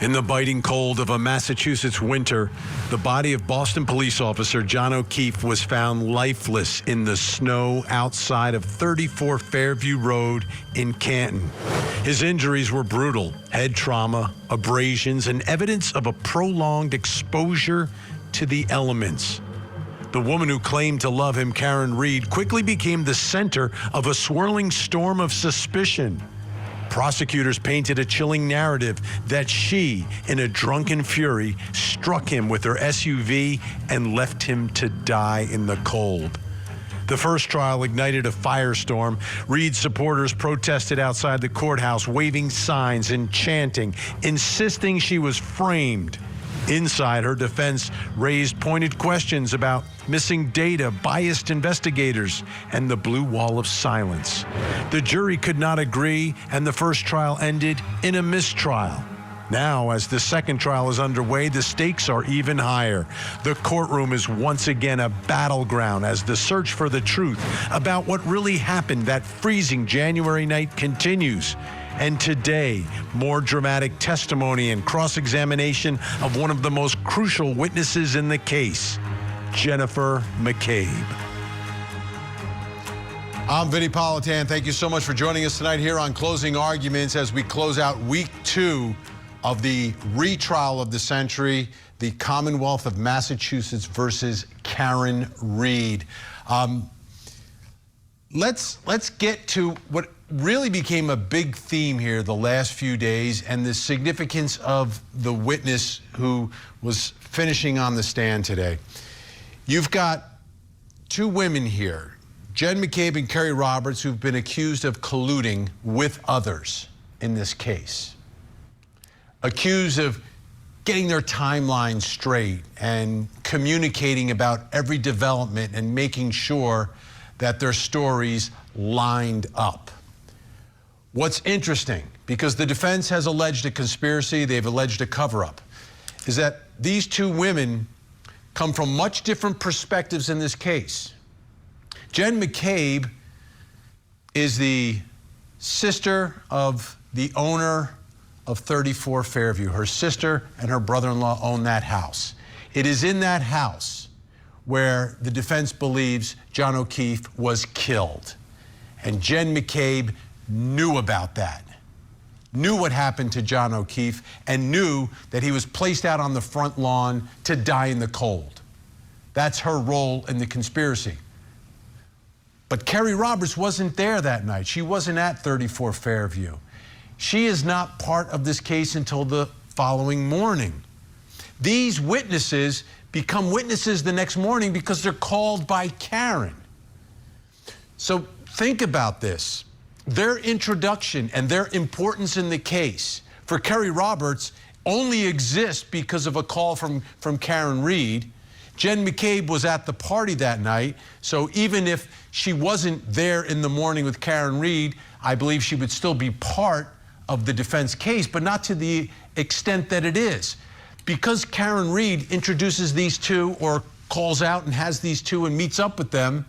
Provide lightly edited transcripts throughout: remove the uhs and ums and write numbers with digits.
In the biting cold of a Massachusetts winter, the body of Boston police officer John O'Keefe was found lifeless in the snow outside of 34 Fairview Road in Canton. His injuries were brutal: head trauma, abrasions, and evidence of a prolonged exposure to the elements. The woman who claimed to love him, Karen Reed, quickly became the center of a swirling storm of suspicion. Prosecutors painted a chilling narrative that she, in a drunken fury, struck him with her SUV and left him to die in the cold. The first trial ignited a firestorm. Reed's supporters protested outside the courthouse, waving signs and chanting, insisting she was framed. Inside, her defense raised pointed questions about missing data, biased investigators, and the blue wall of silence. The jury could not agree, and the first trial ended in a mistrial. Now, as the second trial is underway, the stakes are even higher. The courtroom is once again a battleground as the search for the truth about what really happened that freezing January night continues. And today, more dramatic testimony and cross-examination of one of the most crucial witnesses in the case, Jennifer McCabe. I'm Vinnie Politan. Thank you so much for joining us tonight here on Closing Arguments as we close out week 2 of the retrial of the century, the Commonwealth of Massachusetts versus Karen Reed. Let's get to what really became a big theme here the last few days, and the significance of the witness who was finishing on the stand today. You've got two women here, Jen McCabe and Kerry Roberts, who've been accused of colluding with others in this case, accused of getting their timeline straight and communicating about every development and making sure that their stories lined up. What's interesting, because the defense has alleged a conspiracy, they've alleged a cover-up, is that these two women come from much different perspectives in this case. Jen McCabe is the sister of the owner of 34 Fairview. Her sister and her brother-in-law own that house. It is in that house where the defense believes John O'Keefe was killed. And Jen McCabe knew about that, knew what happened to John O'Keefe, and knew that he was placed out on the front lawn to die in the cold. That's her role in the conspiracy. But Kerry Roberts wasn't there that night. She wasn't at 34 Fairview. She is not part of this case until the following morning. These witnesses become witnesses the next morning because they're called by Karen. So think about this. Their introduction and their importance in the case for Kerry Roberts only exists because of a call from Karen Reed. Jen McCabe was at the party that night, so even if she wasn't there in the morning with Karen Reed, I believe she would still be part of the defense case, but not to the extent that it is. Because Karen Reed introduces these two, or calls out and has these two and meets up with them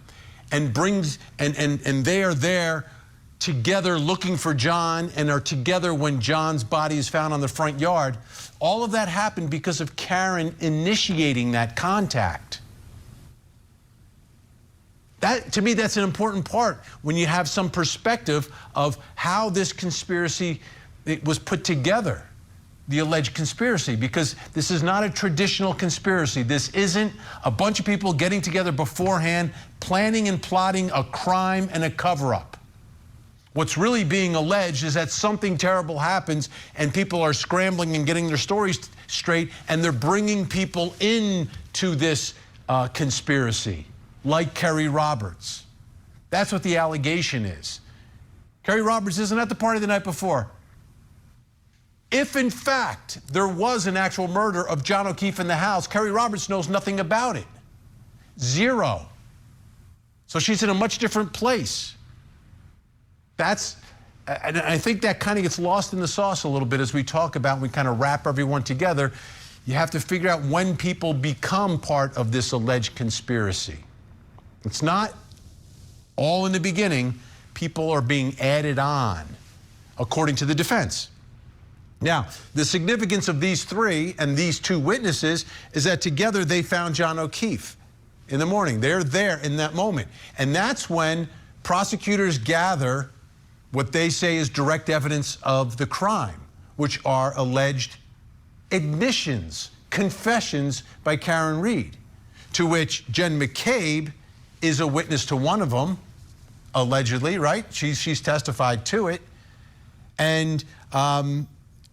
and brings, and they are there together looking for John and are together when John's body is found on the front yard. All of that happened because of Karen initiating that contact. That, to me, that's an important part when you have some perspective of how this conspiracy was put together, the alleged conspiracy, because this is not a traditional conspiracy. This isn't a bunch of people getting together beforehand, planning and plotting a crime and a cover-up. What's really being alleged is that something terrible happens and people are scrambling and getting their stories straight, and they're bringing people into this conspiracy, like Kerry Roberts. That's what the allegation is. Kerry Roberts isn't at the party the night before. If, in fact, there was an actual murder of John O'Keefe in the house, Kerry Roberts knows nothing about it. Zero. So she's in a much different place. And I think that kind of gets lost in the sauce a little bit as we talk about, we kind of wrap everyone together. You have to figure out when people become part of this alleged conspiracy. It's not all in the beginning. People are being added on, according to the defense. Now, the significance of these three and these two witnesses is that together they found John O'Keefe in the morning. They're there in that moment. And that's when prosecutors gather what they say is direct evidence of the crime, which are alleged admissions, confessions by Karen Reed, to which Jen McCabe is a witness to one of them, allegedly, right? She's testified to it. And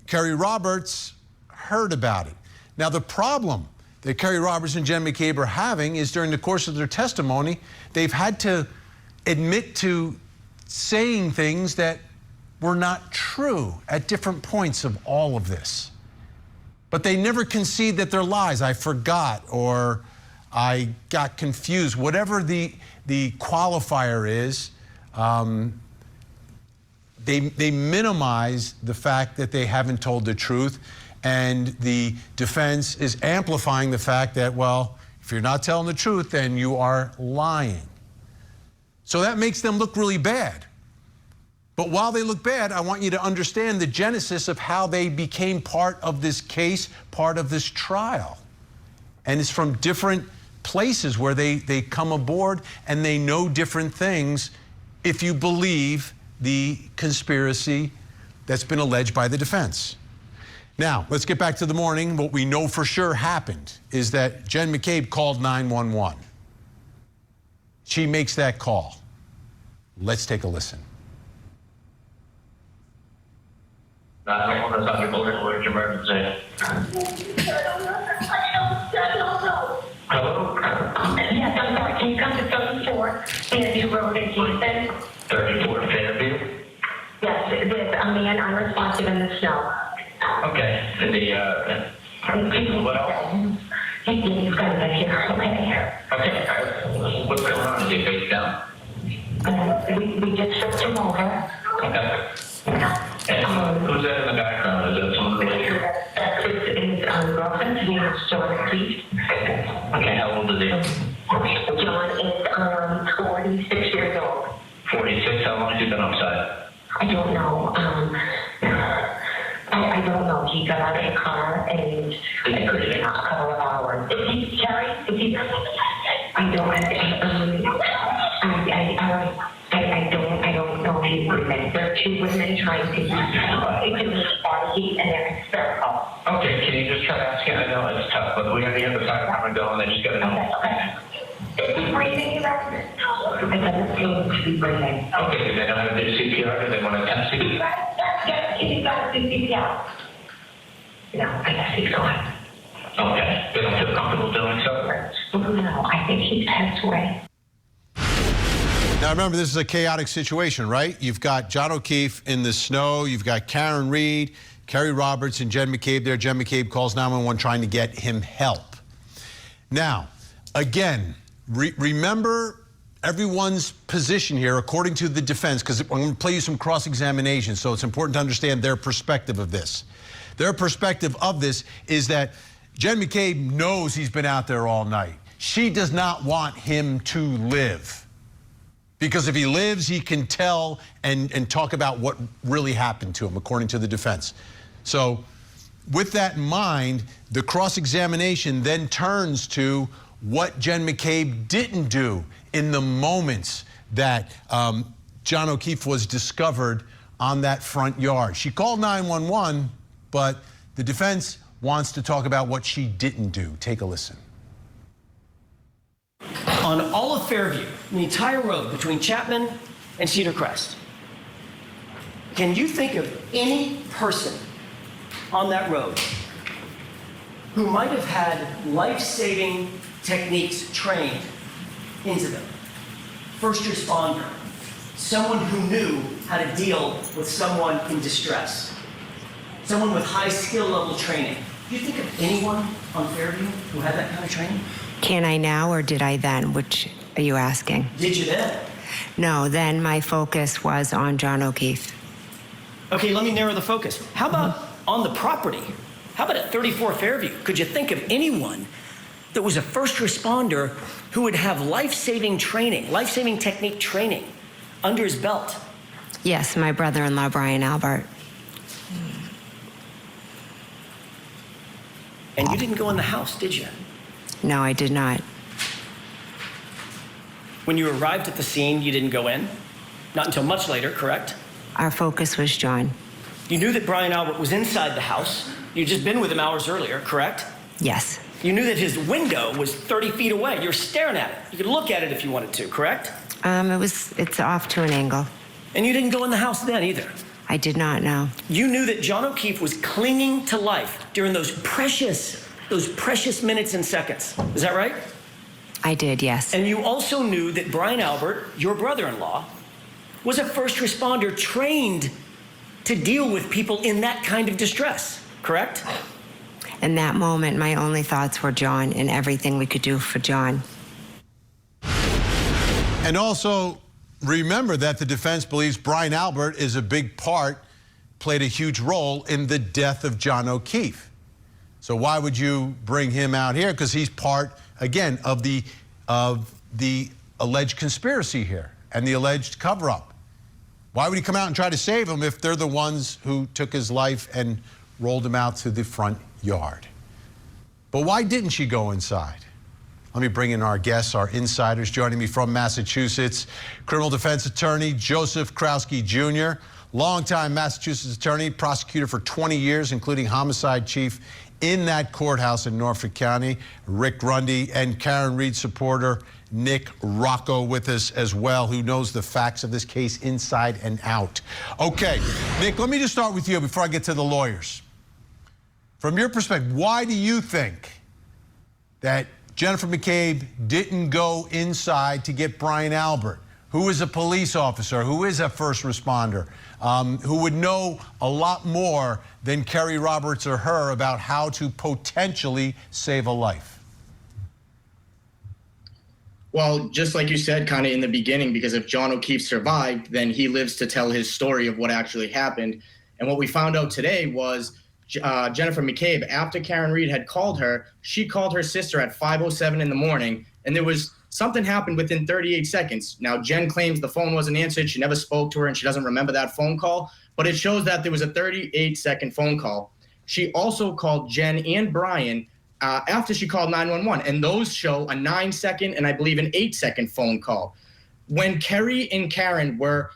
Kerry Roberts heard about it. Now, the problem that Kerry Roberts and Jen McCabe are having is during the course of their testimony, they've had to admit to saying things that were not true at different points of all of this. But they never concede that they're lies. I forgot, or I got confused. Whatever the qualifier is, they minimize the fact that they haven't told the truth, and the defense is amplifying the fact that, well, if you're not telling the truth, then you are lying. So that makes them look really bad. But while they look bad, I want you to understand the genesis of how they became part of this case, part of this trial. And it's from different places where they come aboard and they know different things if you believe the conspiracy that's been alleged by the defense. Now, let's get back to the morning. What we know for sure happened is that Jen McCabe called 911. She makes that call. Let's take a listen. 911 is Dr. Politan. What is your emergency? Hello? Yes, I'm sorry. Can you come to 34 Fairview Road in Houston? 34 Fairview? Yes, there's a man unresponsive in the snow. Okay. What else? He's going to get here. Okay. What's going on? Is he face down? We just flipped him over. Okay. And who's that in the background? Is that someone related? That's his girlfriend. His name is John O'Keefe. Okay, how old is he? John is 46 years old. 46. How long has he been outside? I don't know. I don't know. He got out of the car and it could have been a couple of hours. Is he Kerry? Is he? I don't know if he's women. There are two women trying to into his body and they're hysterical. Okay, can you just try to ask him? I know it's tough, but we have the other side of going. They just got to know. Okay. Is he breathing? It doesn't seem to be breathing. Okay, do they know how to do CPR? Do they want to attempt CPR? Yes, he's got to do CPR. No, I guess he's gone. Okay, they don't feel comfortable doing so? No, I think he's passed away. Now, remember, this is a chaotic situation, right? You've got John O'Keefe in the snow. You've got Karen Reed, Kerry Roberts, and Jen McCabe there. Jen McCabe calls 911 trying to get him help. Now, again, remember everyone's position here according to the defense, because I'm going to play you some cross-examination, so it's important to understand their perspective of this. Their perspective of this is that Jen McCabe knows he's been out there all night. She does not want him to live. Because if he lives, he can tell and talk about what really happened to him, according to the defense. So with that in mind, the cross-examination then turns to what Jen McCabe didn't do in the moments that John O'Keefe was discovered on that front yard. She called 911, but the defense wants to talk about what she didn't do. Take a listen. On all of Fairview, the entire road between Chapman and Cedar Crest, can you think of any person on that road who might have had life-saving techniques trained into them? First responder, someone who knew how to deal with someone in distress, someone with high skill level training. Do you think of anyone on Fairview who had that kind of training? Can I now or did I then? Which are you asking? Did you then? No, then my focus was on John O'Keefe. Okay, let me narrow the focus. How about on the property? How about at 34 Fairview? Could you think of anyone that was a first responder who would have life-saving training, life-saving technique training under his belt? Yes, my brother-in-law, Brian Albert. And you didn't go in the house, did you? No, I did not. When you arrived at the scene, you didn't go in? Not until much later, correct? Our focus was John. You knew that Brian Albert was inside the house. You'd just been with him hours earlier, correct? Yes. You knew that his window was 30 feet away. You were staring at it. You could look at it if you wanted to, correct? It's off to an angle. And you didn't go in the house then either. I did not know. You knew that John O'Keefe was clinging to life during those precious minutes and seconds. Is that right? I did, yes. And you also knew that Brian Albert, your brother-in-law, was a first responder trained to deal with people in that kind of distress, correct? In that moment, my only thoughts were John and everything we could do for John. And also, remember that the defense believes Brian Albert is a big part, played a huge role in the death of John O'Keefe. So why would you bring him out here? Because he's part, again, of the alleged conspiracy here and the alleged cover-up. Why would he come out and try to save him if they're the ones who took his life and rolled him out to the front yard? But why didn't she go inside? Let me bring in our guests, our insiders. Joining me from Massachusetts, criminal defense attorney Joseph Krowski Jr., longtime Massachusetts attorney, prosecutor for 20 years, including homicide chief in that courthouse in Norfolk County, Rick Grundy, and Karen Reed supporter Nick Rocco with us as well, who knows the facts of this case inside and out. Okay, Nick, let me just start with you before I get to the lawyers. From your perspective, why do you think that Jennifer McCabe didn't go inside to get Brian Albert, who is a police officer, who is a first responder, who would know a lot more than Kerry Roberts or her about how to potentially save a life? Well, just like you said, kind of in the beginning, because if John O'Keefe survived, then he lives to tell his story of what actually happened. And what we found out today was Jennifer McCabe, after Karen Reed had called her, she called her sister at 5:07 in the morning, and there was something happened within 38 seconds. Now, Jen claims the phone wasn't answered. She never spoke to her, and she doesn't remember that phone call, but it shows that there was a 38-second phone call. She also called Jen and Brian after she called 911, and those show a 9-second and I believe an 8-second phone call. When Kerry and Karen were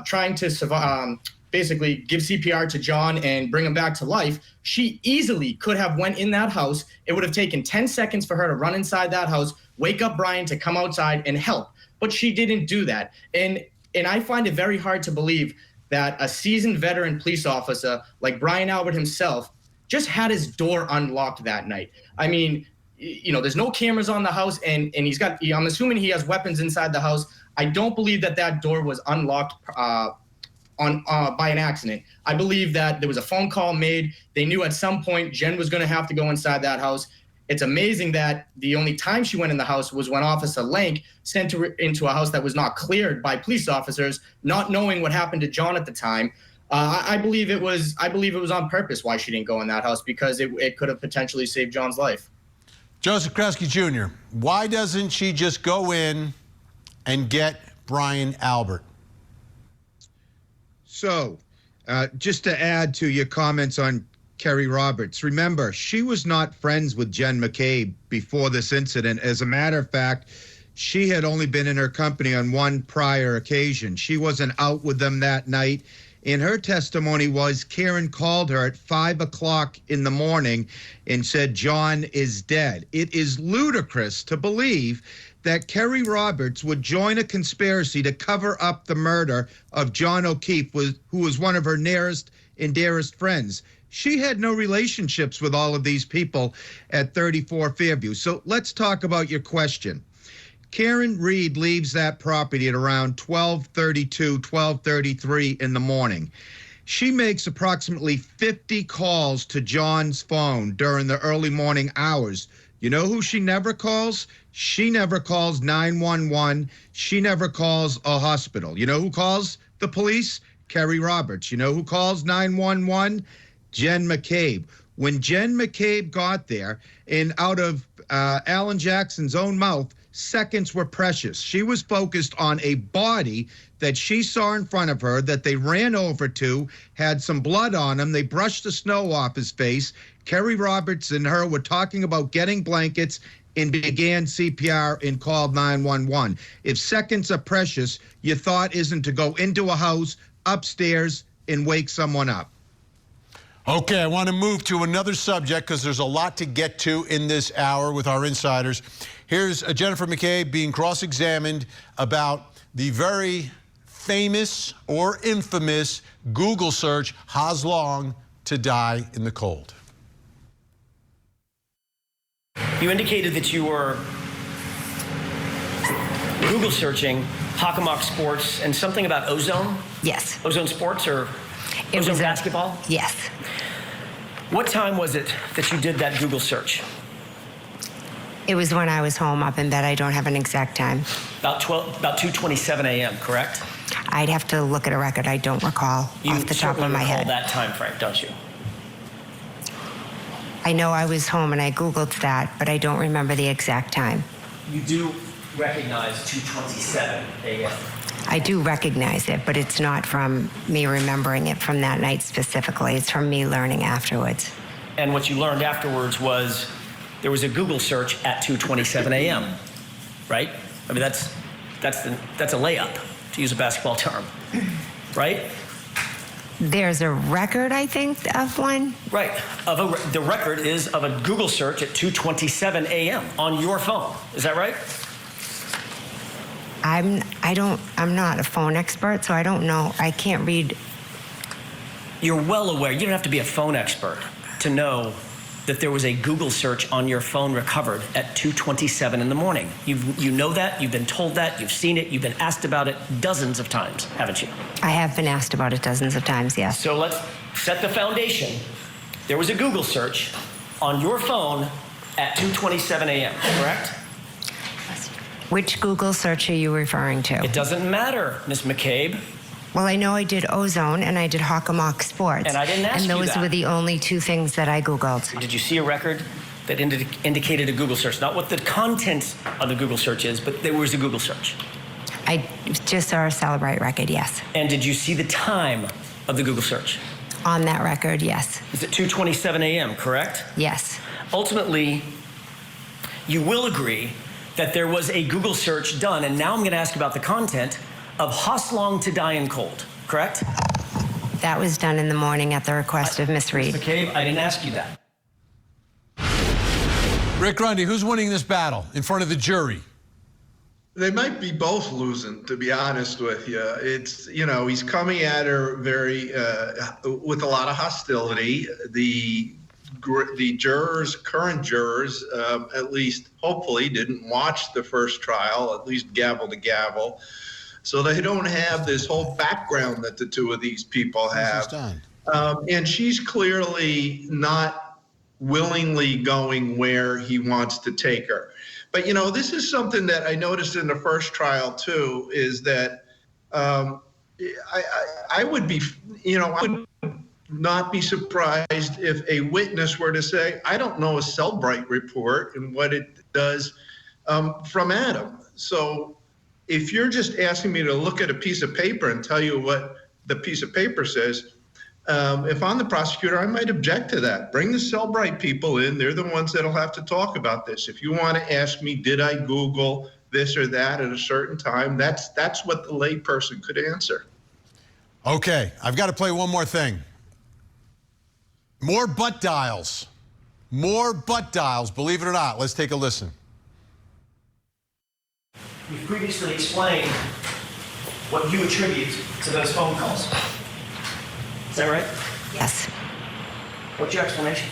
trying to basically give CPR to John and bring him back to life, she easily could have went in that house. It would have taken 10 seconds for her to run inside that house, wake up Brian to come outside and help, but she didn't do that. And I find it very hard to believe that a seasoned veteran police officer like Brian Albert himself just had his door unlocked that night. I mean, you know, there's no cameras on the house, and I'm assuming he has weapons inside the house. I don't believe that door was unlocked by an accident. I believe that there was a phone call made. They knew at some point Jen was going to have to go inside that house. It's amazing that the only time she went in the house was when Officer Lank sent her into a house that was not cleared by police officers, not knowing what happened to John at the time. I believe it was on purpose why she didn't go in that house, because it could have potentially saved John's life. Joseph Krowski Jr., why doesn't she just go in and get Brian Albert? So, just to add to your comments on Kerry Roberts, remember, she was not friends with Jen McCabe before this incident. As a matter of fact, she had only been in her company on one prior occasion. She wasn't out with them that night. And her testimony was Karen called her at 5 o'clock in the morning and said, John is dead. It is ludicrous to believe that Kerry Roberts would join a conspiracy to cover up the murder of John O'Keefe, who was one of her nearest and dearest friends. She had no relationships with all of these people at 34 Fairview. So let's talk about your question. Karen Reed leaves that property at around 12:32, 12:33 in the morning. She makes approximately 50 calls to John's phone during the early morning hours. You know who she never calls? She never calls 911. She never calls a hospital. You know who calls the police? Kerry Roberts. You know who calls 911? Jen McCabe. When Jen McCabe got there, and out of Alan Jackson's own mouth, seconds were precious. She was focused on a body that she saw in front of her that they ran over to, had some blood on him. They brushed the snow off his face. Kerry Roberts and her were talking about getting blankets and began CPR and called 911. If seconds are precious, your thought isn't to go into a house, upstairs, and wake someone up. Okay, I want to move to another subject because there's a lot to get to in this hour with our insiders. Here's Jennifer McCabe being cross-examined about the very famous or infamous Google search, "How's long to die in the cold?" You indicated that you were Google searching Hockomock Sports and something about Ozone? Yes. Ozone Sports or It Ozone was Basketball? Yes. What time was it that you did that Google search? It was when I was home up in bed. I don't have an exact time. About 2:27 a.m., correct? I'd have to look at a record. I don't recall off the top of my head. You recall that time frame, don't you? I know I was home and I Googled that, but I don't remember the exact time. You do recognize 2:27 a.m. I do recognize it, but it's not from me remembering it from that night specifically. It's from me learning afterwards. And what you learned afterwards was there was a Google search at 2:27 a.m., right? I mean, that's a layup, to use a basketball term, right? There's a record, I think, of one. Right. The record is of a Google search at 2:27 a.m. on your phone. Is that right? I'm not a phone expert, so I don't know. I can't read. You're well aware. You don't have to be a phone expert to know that there was a Google search on your phone recovered at 2:27 in the morning. You know that. You've been told that. You've seen it. You've been asked about it dozens of times, haven't you? I have been asked about it dozens of times, yes. So let's set the foundation. There was a Google search on your phone at 2:27 a.m., correct? Which Google search are you referring to? It doesn't matter, Ms. McCabe. Well, I know I did Ozone and I did Hockomock Sports. And I didn't ask you And those that. were the only two things that I Googled. Did you see a record that indicated a Google search? Not what the content of the Google search is, but there was a Google search. I just saw a Celebrate record, yes. And did you see the time of the Google search? On that record, yes. It's at 2:27 a.m., correct? Yes. Ultimately, you will agree that there was a Google search done, and now I'm going to ask about the content of Hoslong to die in cold, correct? That was done in the morning at the request of Miss Reed. McCabe, I didn't ask you that. Rick Grundy, who's winning this battle in front of the jury? They might be both losing, to be honest with you. It's, he's coming at her very, with a lot of hostility. The jurors, current jurors, at least hopefully didn't watch the first trial, at least gavel to gavel. So they don't have this whole background that the two of these people have. And she's clearly not willingly going where he wants to take her. But, this is something that I noticed in the first trial, too, is that I would be, I would not be surprised if a witness were to say, I don't know a Cellbrite report and what it does from Adam. So if you're just asking me to look at a piece of paper and tell you what the piece of paper says, if I'm the prosecutor, I might object to that. Bring the Cellbrite people in. They're the ones that'll have to talk about this. If you want to ask me, did I Google this or that at a certain time, that's what the lay person could answer. Okay, I've got to play one more thing. More butt dials. More butt dials, believe it or not. Let's take a listen. You've previously explained what you attribute to those phone calls. Is that right? Yes. What's your explanation?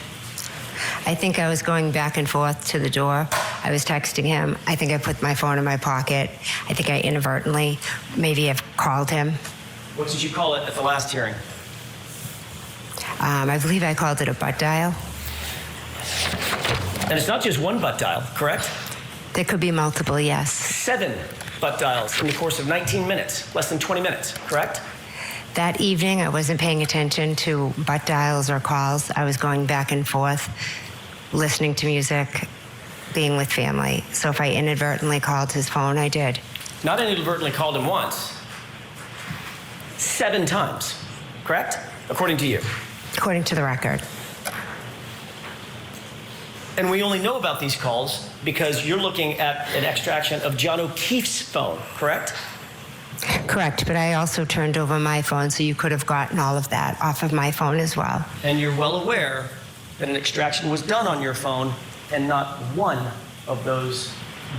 I think I was going back and forth to the door. I was texting him. I think I put my phone in my pocket. I think I inadvertently maybe have called him. What did you call it at the last hearing? I believe I called it a butt dial. And it's not just one butt dial, correct? There could be multiple, yes. 7 butt dials in the course of 19 minutes, less than 20 minutes, correct? That evening, I wasn't paying attention to butt dials or calls. I was going back and forth, listening to music, being with family. So if I inadvertently called his phone, I did. Not inadvertently called him once. 7 times, correct? According to you. According to the record. And we only know about these calls because you're looking at an extraction of John O'Keefe's phone, correct? Correct, but I also turned over my phone, so you could have gotten all of that off of my phone as well. And you're well aware that an extraction was done on your phone and not one of those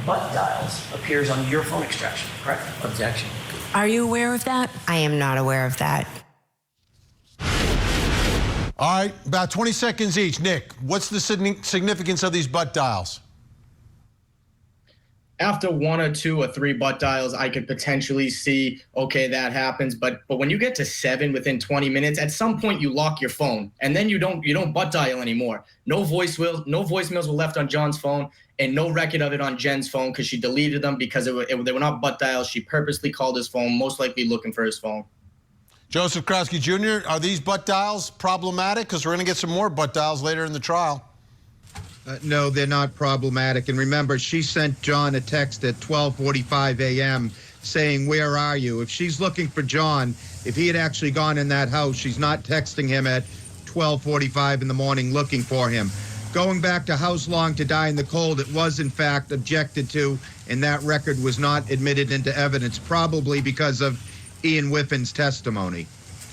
butt dials appears on your phone extraction, correct? Objection. Are you aware of that? I am not aware of that. All right, about 20 seconds each. Nick, what's the significance of these butt dials? After 1 or 2 or 3 butt dials, I could potentially see, okay, that happens. But when you get to 7 within 20 minutes, at some point you lock your phone, and then you don't butt dial anymore. No voicemails were left on John's phone, and no record of it on Jen's phone because she deleted them because they were not butt dials. She purposely called his phone, most likely looking for his phone. Joseph Krowski Jr., are these butt dials problematic? Because we're going to get some more butt dials later in the trial. No, they're not problematic. And remember, she sent John a text at 12:45 a.m. saying, "Where are you?" If she's looking for John, if he had actually gone in that house, she's not texting him at 12:45 in the morning looking for him. Going back to House Long to Die in the Cold, it was, in fact, objected to, and that record was not admitted into evidence, probably because of Ian Whiffin's testimony.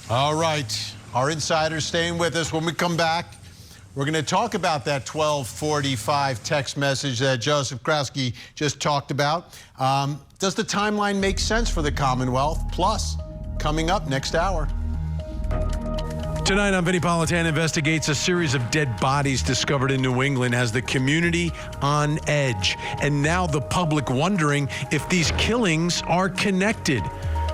All right. Our insider's staying with us. When we come back, we're going to talk about that 12:45 text message that Joseph Krowski just talked about. Does the timeline make sense for the Commonwealth? Plus, coming up next hour. Tonight on Vinnie Politan investigates a series of dead bodies discovered in New England, has the community on edge, and now the public wondering if these killings are connected.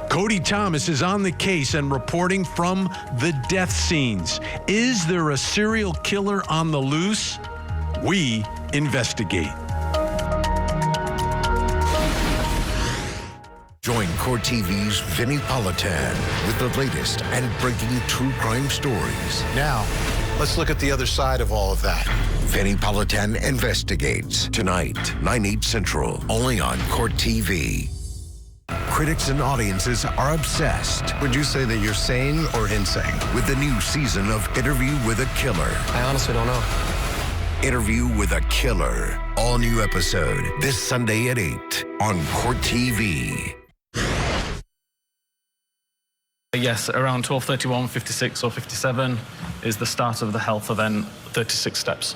Cody Thomas is on the case and reporting from the death scenes. Is there a serial killer on the loose? We investigate. Join Court TV's Vinnie Politan with the latest and breaking true crime stories. Now, let's look at the other side of all of that. Vinnie Politan Investigates. Tonight, 9/8 Central, only on Court TV. Critics and audiences are obsessed. Would you say that you're sane or insane? With the new season of Interview with a Killer. I honestly don't know. Interview with a Killer. All new episode this Sunday at 8 on Court TV. Yes, around 12:31, 56 or 57 is the start of the health event, 36 steps.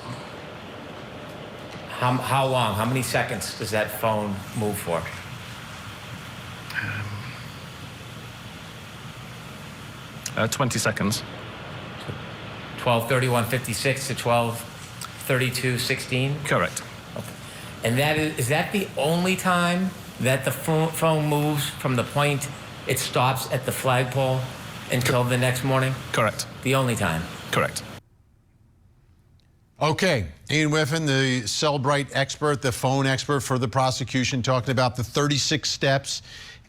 How long? How many seconds does that phone move for? 20 seconds. 12:31:56 to 12:32:16? Correct. Okay. And is that the only time that the phone moves from the point it stops at the flagpole until the next morning? Correct. The only time? Correct. Okay, Ian Whiffin, the Cellbrite expert, the phone expert for the prosecution, talking about the 36 steps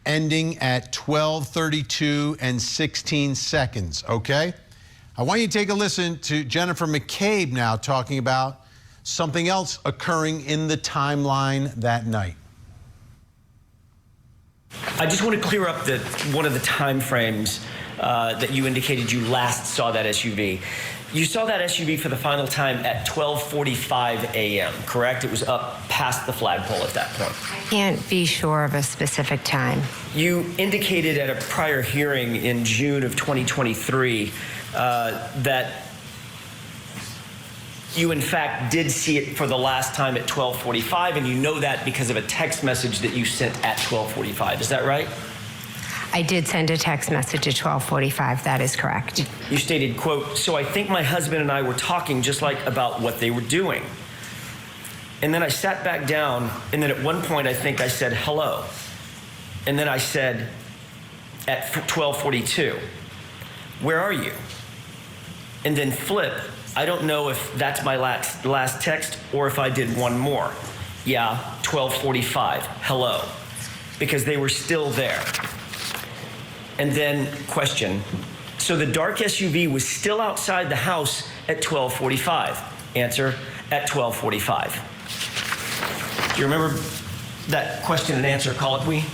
ending at 12:32 and 16 seconds, okay? I want you to take a listen to Jennifer McCabe now talking about something else occurring in the timeline that night. I just want to clear up one of the time frames that you indicated you last saw that SUV. You saw that SUV for the final time at 12:45 a.m., correct? It was up past the flagpole at that point. I can't be sure of a specific time. You indicated at a prior hearing in June of 2023 that you, in fact, did see it for the last time at 12:45, and you know that because of a text message that you sent at 12:45. Is that right? I did send a text message at 12:45. That is correct. You stated, quote, "So I think my husband and I were talking just like about what they were doing." And then I sat back down, and then at one point I think I said hello. And then I said at 12:42, "Where are you?" And then flip, I don't know if that's my last text or if I did one more. Yeah, 12:45, hello. Because they were still there. And then question, so the dark SUV was still outside the house at 12:45. Answer, at 12:45. Do you remember that question and answer colloquy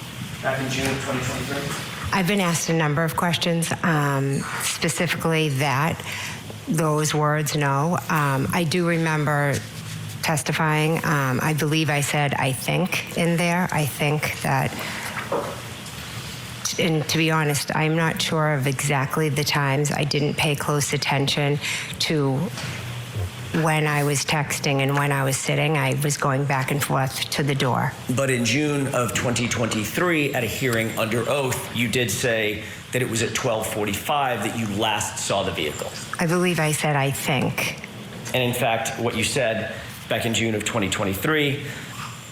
back in June of 2023? I've been asked a number of questions, specifically those words, no. I do remember testifying. I believe I said, I think, in there. I think that, and to be honest, I'm not sure of exactly the times. I didn't pay close attention to when I was texting and when I was sitting. I was going back and forth to the door. But in June of 2023, at a hearing under oath, you did say that it was at 12:45 that you last saw the vehicle. I believe I said, I think. And in fact, what you said back in June of 2023,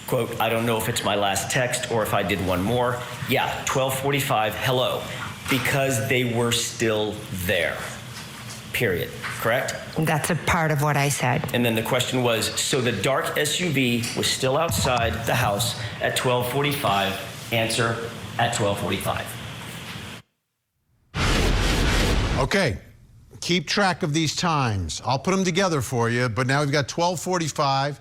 quote, I don't know if it's my last text or if I did one more. Yeah, 12:45, hello, because they were still there. Period. Correct? That's a part of what I said. And then the question was, so the dark SUV was still outside the house at 12:45. Answer, at 12:45. Okay. Keep track of these times. I'll put them together for you, but now we've got 12:45.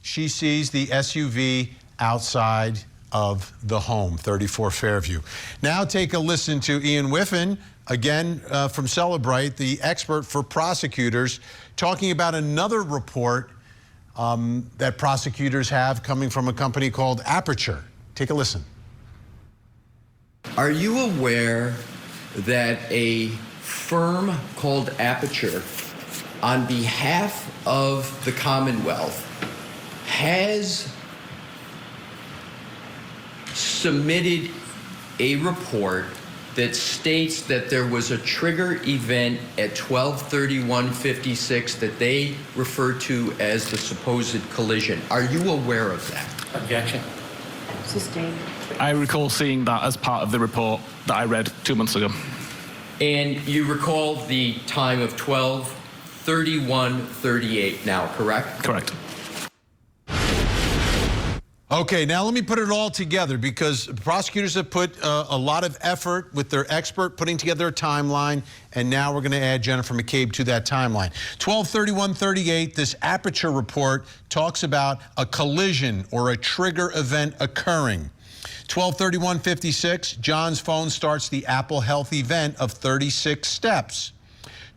She sees the SUV outside of the home, 34 Fairview. Now take a listen to Ian Whiffen, again from Celebrate, the expert for prosecutors, talking about another report that prosecutors have coming from a company called Aperture. Take a listen. Are you aware that a firm called Aperture, on behalf of the Commonwealth, has submitted a report that states that there was a trigger event at 12:31:56 that they refer to as the supposed collision? Are you aware of that? Objection. Sustained. I recall seeing that as part of the report that I read 2 months ago. And you recall the time of 12:31:38 now, correct? Correct. Okay, now let me put it all together, because prosecutors have put a lot of effort with their expert putting together a timeline, and now we're going to add Jennifer McCabe to that timeline. 12:31:38, this Aperture report talks about a collision or a trigger event occurring. 12:31:56, John's phone starts the Apple Health event of 36 steps.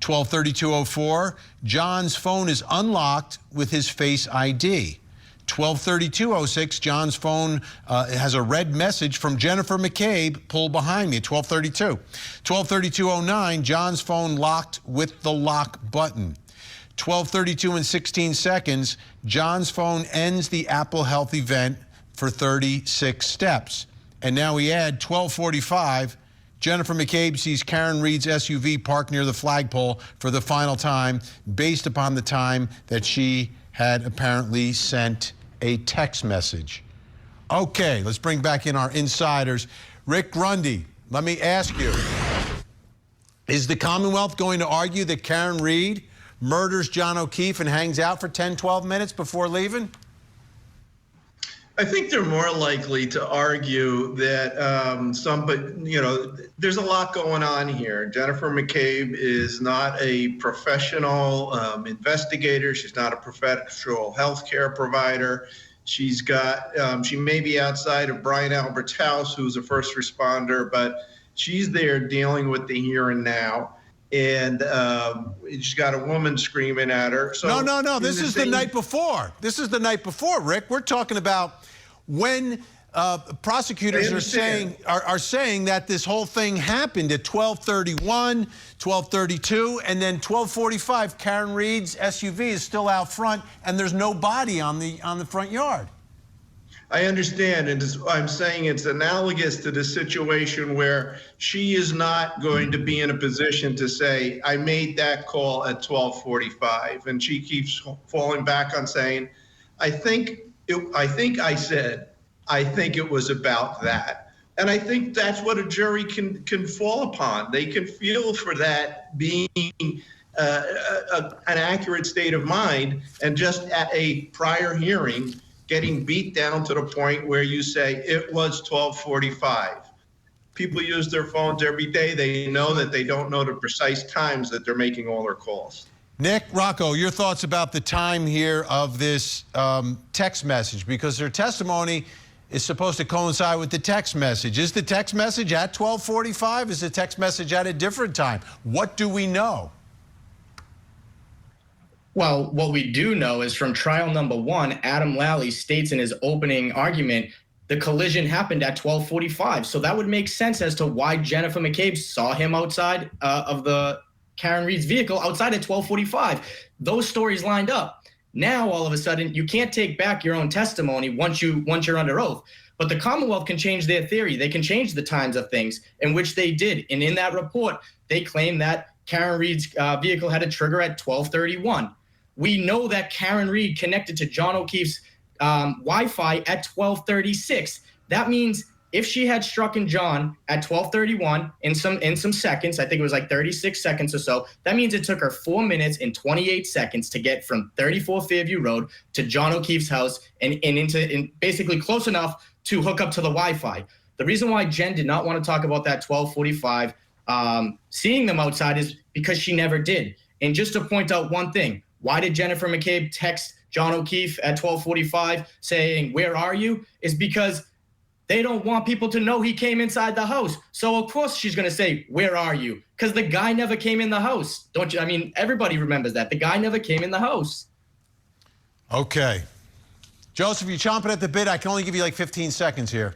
12:32:04, John's phone is unlocked with his Face ID. 12:32:06, John's phone has a red message from Jennifer McCabe, pull behind me, 12:32. 12:32:09, John's phone locked with the lock button. 12:32:16, John's phone ends the Apple Health event for 36 steps. And now we add 12:45, Jennifer McCabe sees Karen Reed's SUV parked near the flagpole for the final time, based upon the time that she had apparently sent a text message. Okay, let's bring back in our insiders. Rick Grundy, let me ask you, is the Commonwealth going to argue that Karen Reed murders John O'Keefe and hangs out for 10, 12 minutes before leaving? I think they're more likely to argue that there's a lot going on here. Jennifer McCabe is not a professional investigator. She's not a professional healthcare provider. She may be outside of Brian Albert's house, who's a first responder, but she's there dealing with the here and now. And she's got a woman screaming at her. So no. This is the night before. This is the night before, Rick. We're talking about when prosecutors are saying that this whole thing happened at 12:31, 12:32, and then 12:45. Karen Reed's SUV is still out front, and there's no body on the front yard. I understand, and I'm saying it's analogous to the situation where she is not going to be in a position to say, I made that call at 12:45, and she keeps falling back on saying, I think I said, I think it was about that. And I think that's what a jury can fall upon. They can feel for that being an accurate state of mind, and just at a prior hearing, getting beat down to the point where you say it was 12:45. People use their phones every day. They know that they don't know the precise times that they're making all their calls. Nick, Rocco, your thoughts about the time here of this text message, because her testimony is supposed to coincide with the text message. Is the text message at 12:45? Is the text message at a different time? What do we know? Well, what we do know is from trial number 1, Adam Lally states in his opening argument the collision happened at 12:45. So that would make sense as to why Jennifer McCabe saw him outside of the Karen Reed's vehicle outside at 12:45. Those stories lined up. Now, all of a sudden, you can't take back your own testimony once you're under oath. But the Commonwealth can change their theory. They can change the times of things, in which they did. And in that report, they claim that Karen Reed's vehicle had a trigger at 12:31. We know that Karen Reed connected to John O'Keefe's Wi-Fi at 12:36. That means if she had struck John at 12:31 in some seconds, I think it was like 36 seconds or so, that means it took her 4 minutes and 28 seconds to get from 34 Fairview Road to John O'Keefe's house and basically close enough to hook up to the Wi-Fi. The reason why Jen did not want to talk about that 12:45 seeing them outside is because she never did. And just to point out one thing, why did Jennifer McCabe text John O'Keefe at 12:45 saying, "Where are you?" is because they don't want people to know he came inside the house. So, of course, she's going to say, "Where are you?" Because the guy never came in the house. Don't you? I mean, everybody remembers that. The guy never came in the house. Okay. Joseph, you chomping at the bit? I can only give you like 15 seconds here.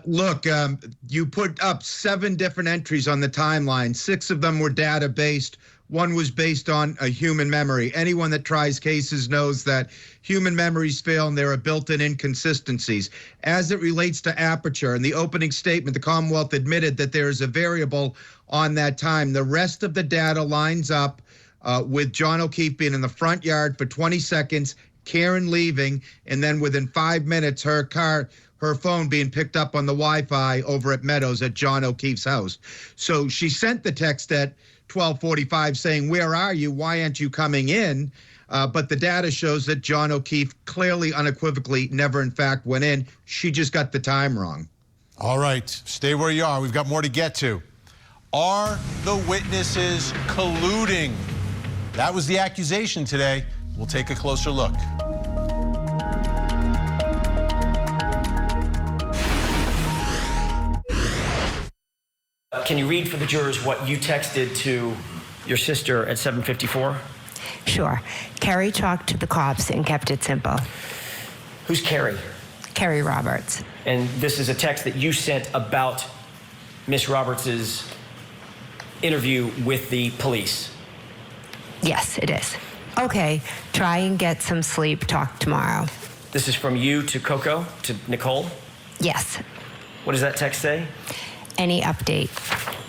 Look, you put up 7 different entries on the timeline. 6 of them were data-based. 1 was based on a human memory. Anyone that tries cases knows that human memories fail and there are built-in inconsistencies. As it relates to aperture, in the opening statement, the Commonwealth admitted that there is a variable on that time. The rest of the data lines up with John O'Keefe being in the front yard for 20 seconds, Karen leaving, and then within 5 minutes, her phone being picked up on the Wi-Fi over at Meadows at John O'Keefe's house. So she sent the text at 12:45 saying, "Where are you? Why aren't you coming in?" But the data shows that John O'Keefe clearly, unequivocally, never in fact went in. She just got the time wrong. All right, stay where you are. We've got more to get to. Are the witnesses colluding? That was the accusation today. We'll take a closer look. Can you read for the jurors what you texted to your sister at 7:54? Sure. Kerry talked to the cops and kept it simple. Who's Kerry? Kerry Roberts. And this is a text that you sent about Miss Roberts's interview with the police. Yes, it is. Okay, try and get some sleep. Talk tomorrow. This is from you to Coco, to Nicole? Yes. What does that text say? Any update?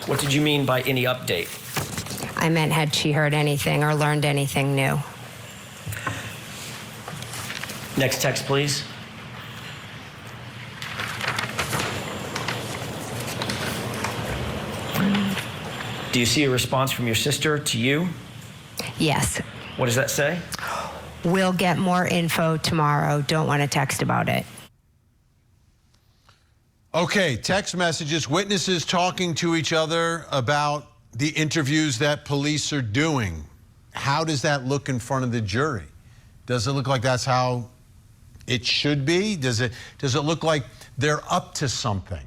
What did you mean by any update? I meant had she heard anything or learned anything new. Next text, please. Do you see a response from your sister to you? Yes. What does that say? We'll get more info tomorrow. Don't want to text about it. Okay, text messages, witnesses talking to each other about the interviews that police are doing. How does that look in front of the jury? Does it look like that's how it should be? Does it look like they're up to something?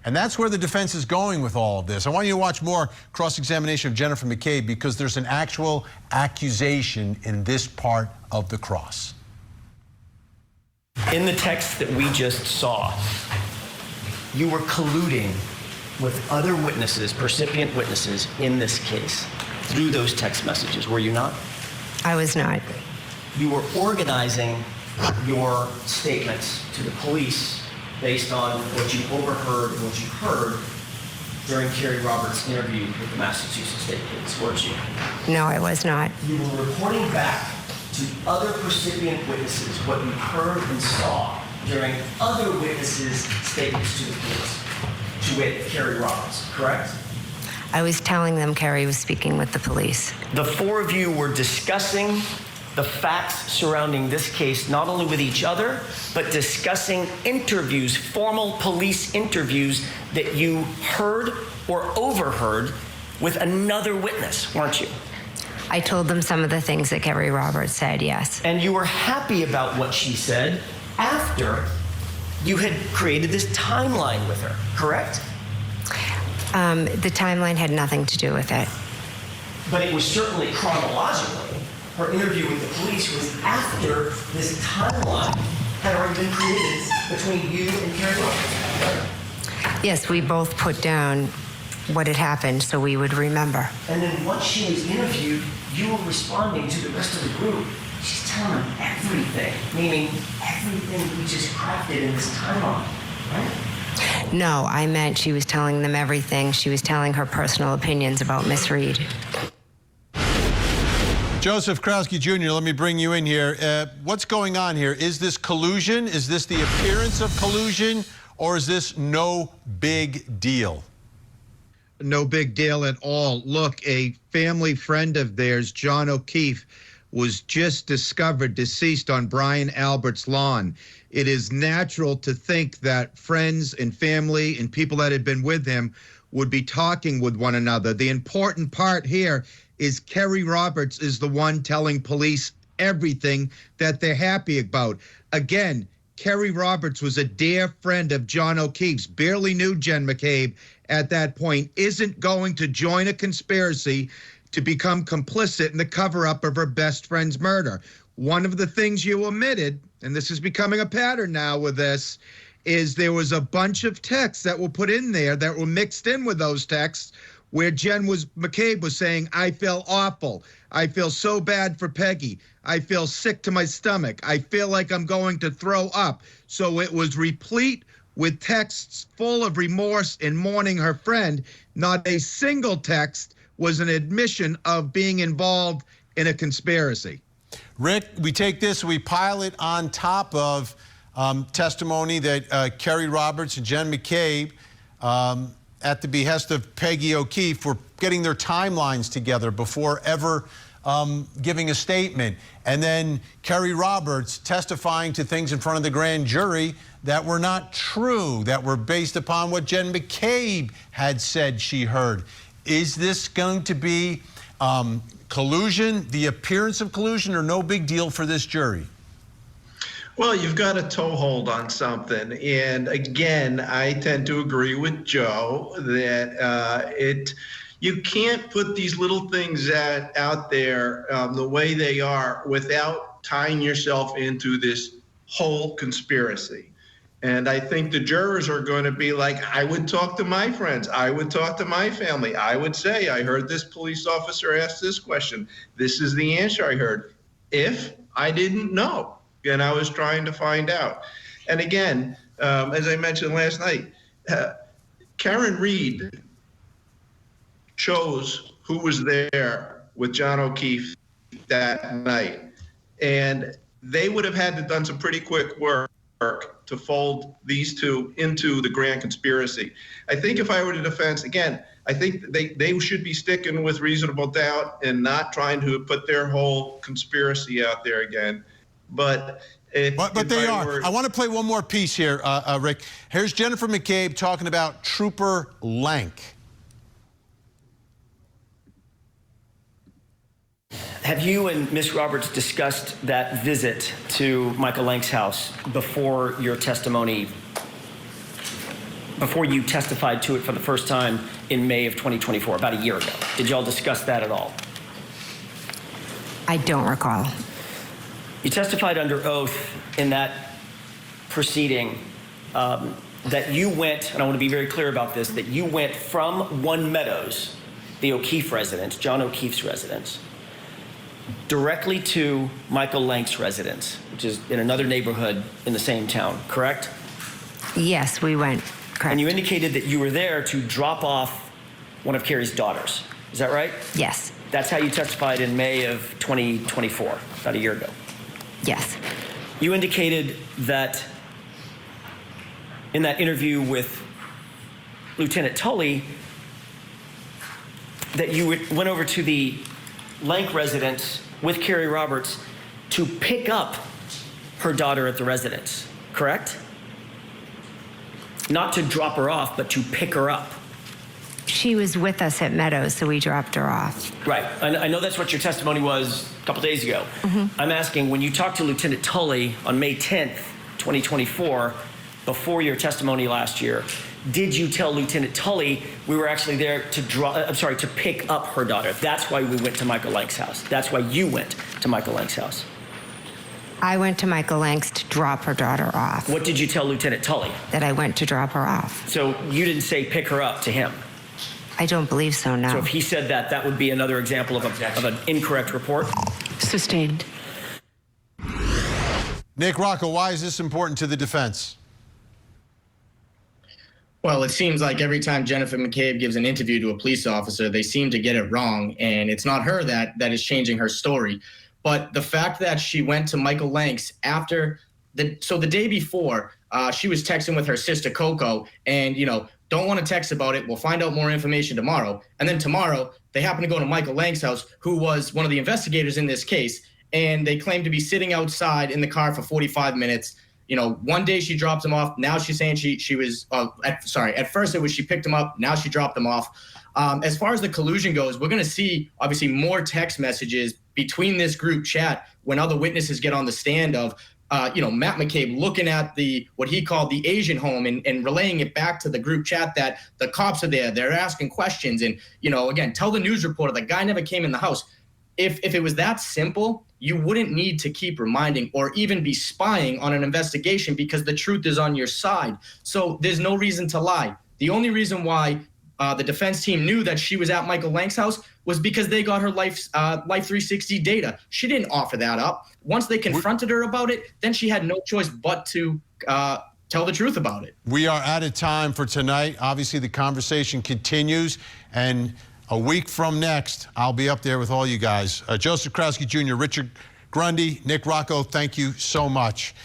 And that's where the defense is going with all of this. I want you to watch more cross-examination of Jennifer McCabe because there's an actual accusation in this part of the cross. In the text that we just saw, you were colluding with other witnesses, percipient witnesses in this case through those text messages, were you not? I was not. You were organizing your statements to the police based on what you overheard, what you heard during Kerry Roberts' interview with the Massachusetts State Police, weren't you? No, I was not. You were reporting back to other percipient witnesses what you heard and saw during other witnesses' statements to the police, to wit, Kerry Roberts, correct? I was telling them Kerry was speaking with the police. The 4 of you were discussing the facts surrounding this case, not only with each other, but discussing interviews, formal police interviews that you heard or overheard with another witness, weren't you? I told them some of the things that Kerry Roberts said, yes. And you were happy about what she said after you had created this timeline with her, correct? The timeline had nothing to do with it. But it was certainly chronologically. Her interview with the police was after this timeline had already been created between you and Kerry Roberts. Yes, we both put down what had happened so we would remember. And then once she was interviewed, you were responding to the rest of the group. She's telling them everything, meaning everything we just crafted in this timeline, right? No, I meant she was telling them everything. She was telling her personal opinions about Miss Reed. Joseph Krowski Jr., let me bring you in here. What's going on here? Is this collusion? Is this the appearance of collusion? Or is this no big deal? No big deal at all. Look, a family friend of theirs, John O'Keefe, was just discovered deceased on Brian Albert's lawn. It is natural to think that friends and family and people that had been with him would be talking with one another. The important part here is Kerry Roberts is the one telling police everything that they're happy about. Again, Kerry Roberts was a dear friend of John O'Keefe's, barely knew Jen McCabe at that point, isn't going to join a conspiracy to become complicit in the cover-up of her best friend's murder. One of the things you omitted, and this is becoming a pattern now with this, is there was a bunch of texts that were put in there that were mixed in with those texts where McCabe was saying, I feel awful. I feel so bad for Peggy. I feel sick to my stomach. I feel like I'm going to throw up. So it was replete with texts full of remorse and mourning her friend. Not a single text was an admission of being involved in a conspiracy. Rick, we take this, we pile it on top of testimony that Kerry Roberts and Jen McCabe, at the behest of Peggy O'Keefe, were getting their timelines together before ever giving a statement. And then Kerry Roberts testifying to things in front of the grand jury that were not true, that were based upon what Jen McCabe had said she heard. Is this going to be collusion, the appearance of collusion, or no big deal for this jury? Well, you've got a toehold on something. And again, I tend to agree with Joe that you can't put these little things out there the way they are without tying yourself into this whole conspiracy. And I think the jurors are going to be like, I would talk to my friends. I would talk to my family. I would say, I heard this police officer ask this question. This is the answer I heard. If I didn't know. And I was trying to find out. And again, as I mentioned last night, Karen Reed chose who was there with John O'Keefe that night. And they would have had to done some pretty quick work to fold these two into the grand conspiracy. I think if I were the defense, again, I think they should be sticking with reasonable doubt and not trying to put their whole conspiracy out there again. But they are. I want to play one more piece here, Rick. Here's Jennifer McCabe talking about Trooper Lank. Have you and Ms. Roberts discussed that visit to Michael Lank's house before your testimony, before you testified to it for the first time in May of 2024, about a year ago? Did y'all discuss that at all? I don't recall. You testified under oath in that proceeding that you went, and I want to be very clear about this, that you went from One Meadows, the O'Keefe residence, John O'Keefe's residence, directly to Michael Lank's residence, which is in another neighborhood in the same town, correct? Yes, we went, correct. And you indicated that you were there to drop off one of Kerry's daughters. Is that right? Yes. That's how you testified in May of 2024, about a year ago. Yes. You indicated that in that interview with Lieutenant Tully that you went over to the Lank residence with Kerry Roberts to pick up her daughter at the residence, correct? Not to drop her off, but to pick her up. She was with us at Meadows, so we dropped her off. Right. I know that's what your testimony was a couple days ago. Mm-hmm. I'm asking, when you talked to Lieutenant Tully on May 10th, 2024, before your testimony last year, did you tell Lieutenant Tully we were actually there to pick up her daughter? That's why we went to Michael Lank's house. That's why you went to Michael Lank's house. I went to Michael Lank's to drop her daughter off. What did you tell Lieutenant Tully? That I went to drop her off. So you didn't say pick her up to him? I don't believe so, no. So if he said that, that would be another example of an incorrect report? Sustained. Nick Rocco, why is this important to the defense? Well, it seems like every time Jennifer McCabe gives an interview to a police officer, they seem to get it wrong, and it's not her that is changing her story. But the fact that she went to Michael Lank's after the day before, she was texting with her sister Coco, and don't want to text about it. We'll find out more information tomorrow. And then tomorrow, they happen to go to Michael Lank's house, who was one of the investigators in this case, and they claim to be sitting outside in the car for 45 minutes. One day she dropped him off. Now she's saying she was, at first it was she picked him up. Now she dropped him off. As far as the collusion goes, we're going to see obviously more text messages between this group chat when other witnesses get on the stand of, Matt McCabe looking at what he called the Asian home and relaying it back to the group chat that the cops are there. They're asking questions. And, again, tell the news reporter the guy never came in the house. If it was that simple, you wouldn't need to keep reminding or even be spying on an investigation because the truth is on your side. So there's no reason to lie. The only reason why the defense team knew that she was at Michael Lank's house was because they got her Life 360 data. She didn't offer that up. Once they confronted her about it, then she had no choice but to tell the truth about it. We are out of time for tonight. Obviously, the conversation continues, and a week from next, I'll be up there with all you guys. Joseph Krowski Jr., Richard Grundy, Nick Rocco, thank you so much.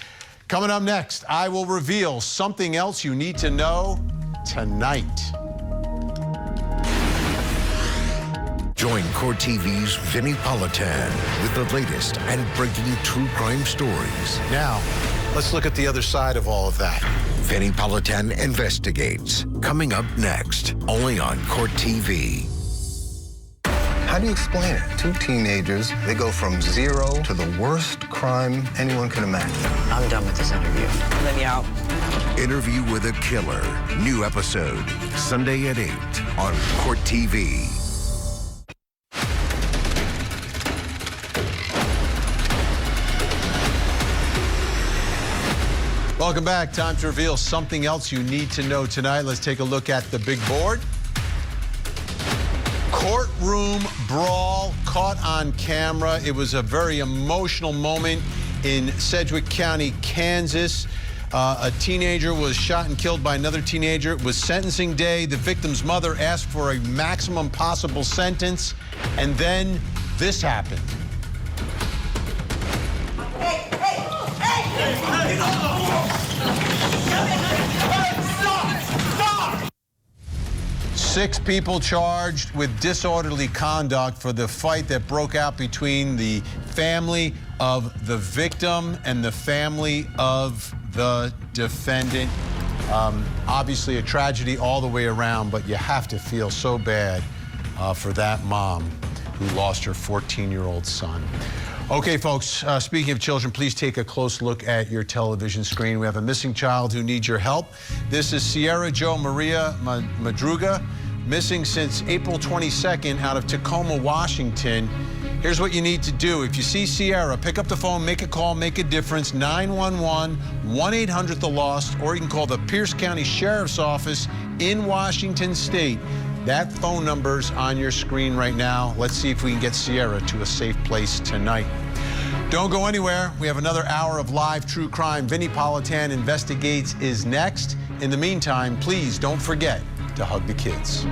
Coming up next, I will reveal something else you need to know tonight. Join Court TV's Vinnie Politan with the latest and breaking true crime stories. Now, let's look at the other side of all of that. Vinnie Politan Investigates, coming up next, only on Court TV. How do you explain it? Two teenagers, they go from zero to the worst crime anyone could imagine. I'm done with this interview. Let me out. Interview with a Killer. New episode, Sunday at 8 on Court TV. Welcome back. Time to reveal something else you need to know tonight. Let's take a look at the big board. Courtroom brawl caught on camera. It was a very emotional moment in Sedgwick County, Kansas. A teenager was shot and killed by another teenager. It was sentencing day. The victim's mother asked for a maximum possible sentence, and then this happened. Stop! 6 people charged with disorderly conduct for the fight that broke out between the family of the victim and the family of the defendant. Obviously a tragedy all the way around, but you have to feel so bad for that mom who lost her 14-year-old son. Okay, folks, speaking of children, please take a close look at your television screen. We have a missing child who needs your help. This is Sierra Jo Maria Madruga, missing since April 22nd out of Tacoma, Washington. Here's what you need to do. If you see Sierra, pick up the phone, make a call, make a difference, 911, 1-800-THE-LOST, or you can call the Pierce County Sheriff's Office in Washington State. That phone number's on your screen right now. Let's see if we can get Sierra to a safe place tonight. Don't go anywhere. We have another hour of live true crime. Vinnie Politan Investigates is next. In the meantime, please don't forget to hug the kids.